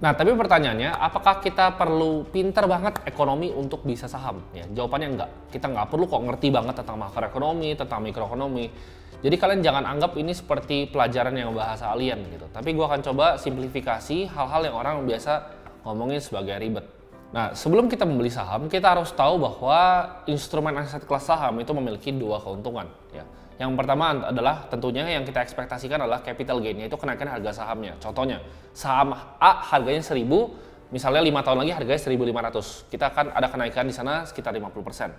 Nah, tapi pertanyaannya, apakah kita perlu pinter banget ekonomi untuk bisa saham? Ya, jawabannya enggak. Kita nggak perlu kok ngerti banget tentang makroekonomi, tentang mikroekonomi. Jadi kalian jangan anggap ini seperti pelajaran yang bahasa alien gitu. Tapi gue akan coba simplifikasi hal-hal yang orang biasa ngomongin sebagai ribet. Nah, sebelum kita membeli saham, kita harus tahu bahwa instrumen aset kelas saham itu memiliki dua keuntungan. Ya. Yang pertama adalah tentunya yang kita ekspektasikan adalah capital gain, yaitu kenaikan harga sahamnya. Contohnya, saham A harganya 1000, misalnya 5 tahun lagi harganya 1500. Kita akan ada kenaikan di sana sekitar 50%.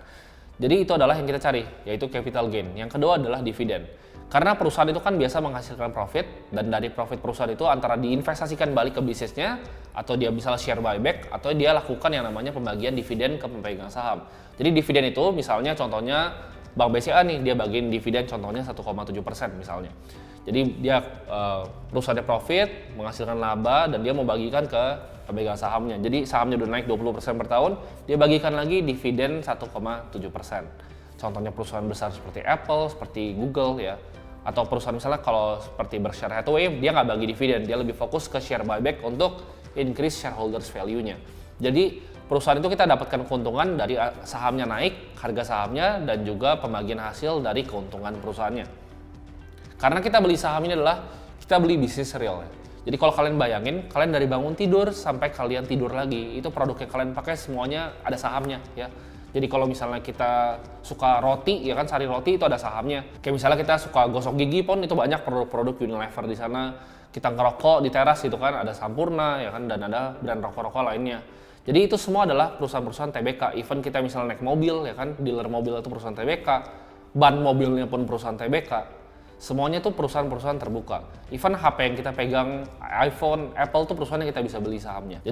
Jadi itu adalah yang kita cari, yaitu capital gain. Yang kedua adalah dividen. Karena perusahaan itu kan biasa menghasilkan profit, dan dari profit perusahaan itu antara diinvestasikan balik ke bisnisnya, atau dia bisa share buyback, atau dia lakukan yang namanya pembagian dividen ke pemegang saham. Jadi dividen itu misalnya contohnya Bank BCA nih, dia bagiin dividen contohnya 1,7% misalnya. Jadi dia perusahaannya profit, menghasilkan laba, dan dia mau bagikan ke pemegang sahamnya. Jadi sahamnya udah naik 20% per tahun, dia bagikan lagi dividen 1,7%. Contohnya perusahaan besar seperti Apple, seperti Google ya. Atau perusahaan misalnya kalau seperti Berkshire Hathaway, dia nggak bagi dividen, dia lebih fokus ke share buyback untuk increase shareholders value-nya. Jadi perusahaan itu kita dapatkan keuntungan dari sahamnya naik, harga sahamnya, dan juga pembagian hasil dari keuntungan perusahaannya. Karena kita beli saham ini adalah kita beli bisnis real ya. Jadi kalau kalian bayangin, kalian dari bangun tidur sampai kalian tidur lagi, itu produk yang kalian pakai semuanya ada sahamnya ya. Jadi kalau misalnya kita suka roti, ya kan sari roti itu ada sahamnya. Kayak misalnya kita suka gosok gigi pun itu banyak produk-produk Unilever di sana. Kita ngerokok di teras itu kan ada Sampurna ya kan, dan ada brand rokok-rokok lainnya. Jadi itu semua adalah perusahaan-perusahaan TBK. Even kita misalnya naik mobil ya kan, dealer mobil itu perusahaan TBK, ban mobilnya pun perusahaan TBK. Semuanya itu perusahaan-perusahaan terbuka. Even HP yang kita pegang, iPhone, Apple itu perusahaan yang kita bisa beli sahamnya. Jadi